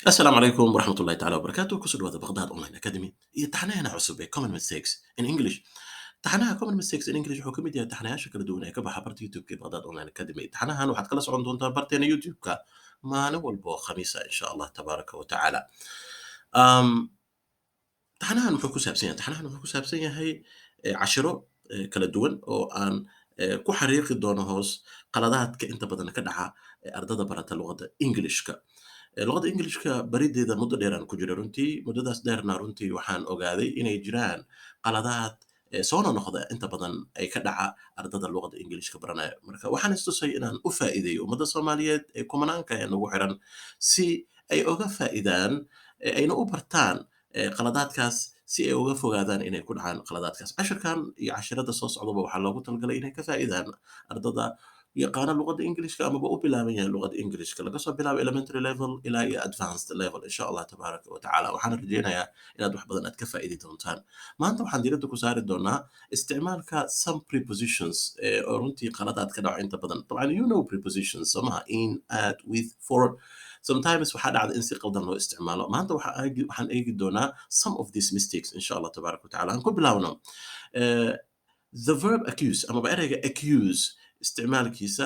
السلام عليكم ورحمة الله تعالى وبركاته كسر هذا بغداد أونلاين أكاديمي يتحنانا عصب common mistakes in English taxanaha common mistakes in English wuxuu ka mid yahay taxanayaasha kala duwan ee ka baxa barta YouTube-ka ee Bagdad Online Academy taxanahan waxaad kala socon doontaa barteena YouTube-ka maalin walba oo khamiisa insha Allah tabaaraka wa tacaala taxanahan wuxuu ku saabsan yahay cashiro kala duwan oo aan ku xariiqi doono hoos qaladaadka inta badan ka dhaca ardada barata luqadda Englishka luqadda Englishka barideeda muddo dheer aan ku jiro runtii muddadaas dheerna runtii waxaan ogaaday inay jiraan qaladaad soo noqda inta badan ay ka dhaca ardada luqadda Englishka baranaya marka waxaan istusay inaan u faa'iideeyo ummadda Soomaaliyeed ee kumanaanka ee nagu xiran si ay uga faa'iidaan ayna u bartaan qaladaadkaas si ay uga fogaadaan inay ku dhacaan qaladaadkaas cashirkan iyo cashirada soo socdaba waxaa loogu talagalay inay ka faa'iidaan ardada yaqaana luqadda Englishka amaba u bilaaban yahay luqadda Englishka laga soo bilaabo elementary level ilaa iyo advanced level insha Allah tabaaraka wa tacaala waxaan rajaynayaa inaad wax badan aad ka faa'iidi doontaan maanta waxaan diiradda ku saari doonaa isticmaalka some prepositions oo runtii qaladaad ka dhaco inta badan طبعا you know prepositions somaha in at with for sometimes waxaa dhacda in si qaldan loo isticmaalo maanta waxaan eegi doonaa some of these mistakes insha Allah tabaaraka wa tacaala aan ku bilaabno the verb accuse amaba ereyga accuse isticmaalkiisa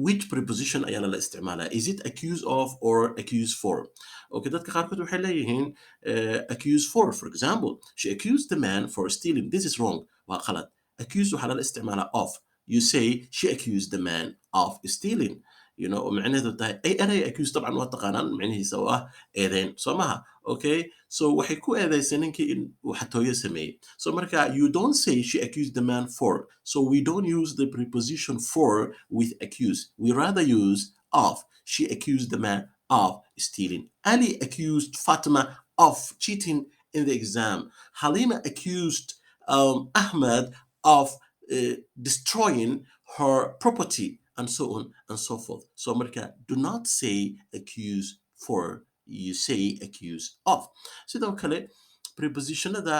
which preposition ayaa lala isticmaalaa is it accuse of or accuse for okay dadka qaarkood waxay leeyihiin accuse for example she accused the man for stealing this is wrong waa qalad accuse waxaa lala isticmaalaa of you say she accused the man of stealing you know macnaheedu tahay ay erey accuse طبعا waa taqaanaan macnihiisa oo ah eedeyn soo maha okay so waxay ku eedaysay ninkii in uu xatooyo sameeyey so marka you don't say she accused the man for so we don't use the preposition for with accuse we rather use of she accused the man of stealing Ali accused Fatima of cheating in the exam Halima accused Ahmed of destroying her property and so on and so forth. So marka do not say accuse for you say accuse of. Sidoo kale prepositionada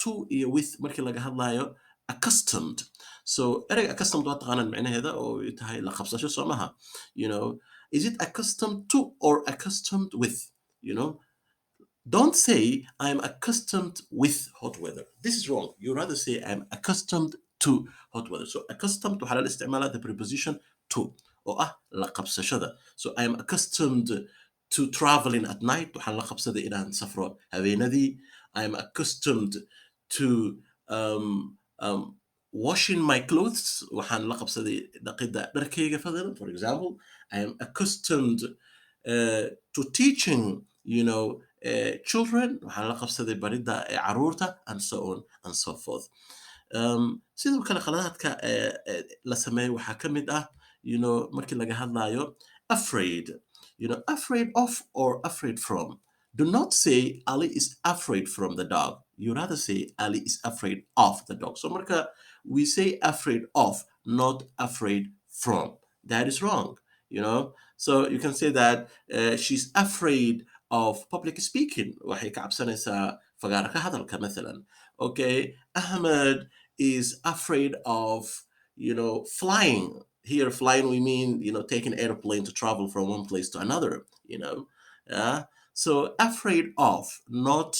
to iyo with markii laga hadlayo accustomed. So ereyga accustomed waa taqaanaan macnaheeda oo tahay la qabsasho soomaha. You know, is it accustomed to or accustomed with? You know, don't say I'm accustomed with hot weather. This is wrong. You rather say I'm accustomed to hot weather. So accustomed to halal isticmaala the preposition to oo ah la qabsashada. So I am accustomed to traveling at night waxaan la qabsaday inaan safro habeenadii. I am accustomed to washing my clothes waxaan la qabsaday dhaqida dharkayga fadlan. For example, I am accustomed to teaching, you know, children waxaan la qabsaday barida caruurta and so on and so forth. sidoo kale qaladaadka la sameeyo waxaa ka mid ah you know markii laga hadlayo afraid you know afraid of or afraid from do not say Ali is afraid from the dog you rather say Ali is afraid of the dog so marka we say afraid of not afraid from that is wrong you know so you can say that she's afraid of public speaking waxay ka cabsanaysaa fagaara ka hadalka مثلا okay Ahmed is afraid of you know flying here flying we mean you know taking an airplane to travel from one place to another you know so afraid of not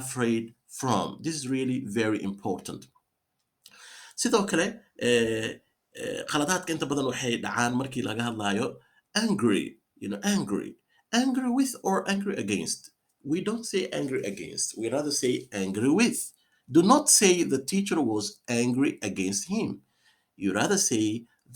afraid from this is really very important sidoo kale qaladaadka inta badan waxay dhacaan markii laga hadlayo angry you know angry with or angry against we don't say angry against we rather say angry with do not say the teacher was angry against him you rather say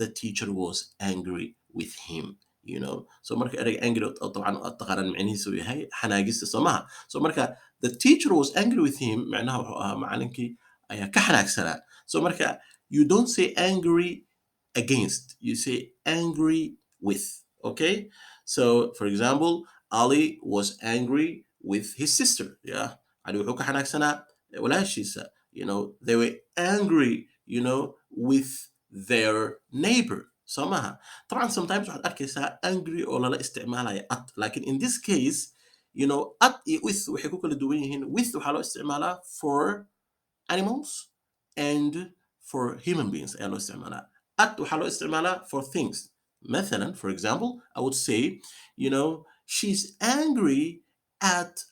the teacher was angry with him you know so marka erey angry طبعا taqaanaan macnihiisu yahay xanaagista somaha so marka the teacher was angry with him macnaha wuxuu ahaa macalinkii ayaa ka xanaagsanaa so marka you don't say angry against you say angry with okay so for example Ali was angry with his sister yeah Ali wuxuu ka xanaagsanaa walaashiisa you know they were angry you know with their neighbor somaha طبعا sometimes waxaad arkaysaa angry oo lala isticmaalaya at lakin in this case you know at iyo with waxay ku kala duwan yihiin with waxaa loo isticmaalaa for animals and for human beings ayaa loo isticmaalaa at waxaa loo isticmaalaa for things مثلا for example I would say you know she's angry at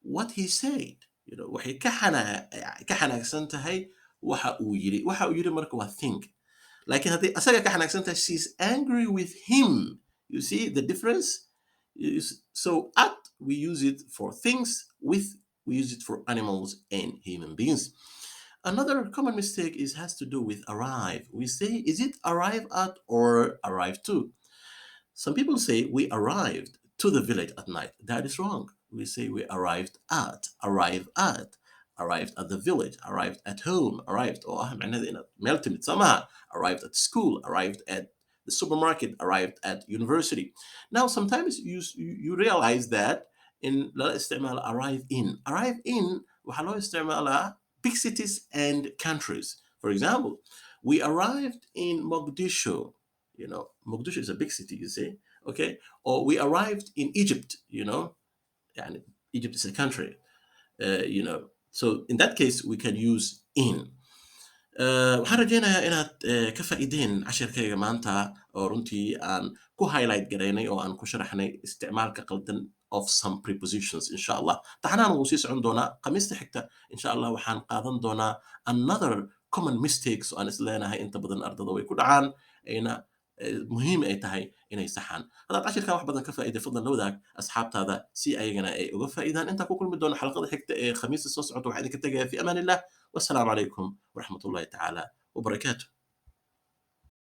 what he said. Waxay ka xanaagsan tahay waxa uu yiri. Waxa uu yiri marka waa think. Laakiin haddii asaga ka xanaagsan tahay, she's angry with him. You see the difference? So at, we use it for things. With, we use it for animals and human beings. Another common mistake has to do with arrive. We say, is it arrive at or arrive to? Some people say we arrived to the village at night. That is wrong. We say we arrived at, arrived at the village, arrived at home, arrived, معناها إنه meel timid somehow, arrived at school, arrived at the supermarket, arrived at university. Now, sometimes you realize that in لا استعمال arrive in waxaa loo isticmaalaa big cities and countries. For example, we arrived in Mogadishu. Mogadishu is a big city, you see, okay? Or we arrived in Egypt, and Egypt is a country, So in that case, we can use in. waxaan rajaynayaa inaad ka faa'iideen cashirkayga maanta oo runtii aan ku highlight garaynay oo aan ku sharaxnay isticmaalka qaldan of some prepositions insha allah. taxanahan wuu sii socon doonaa. khamiista xigta insha allah waxaan qaadan doonaa another common mistakes oo aan isleenahay inta badan ardada way ku dhacaan, ayna muhiim ay tahay inay saxaan. haddaad cashirkaa wax badan ka faa'iiday, fadlan la wadaag asxaabtaada si ayagana ay uga faa'iidaan. intaa ku kulmi doono xalaqada xigta ee khamiista soo socota waxaa idinka tegaya fi amaan illah. والسلام عليكم ورحمة الله تعالى وبركاته.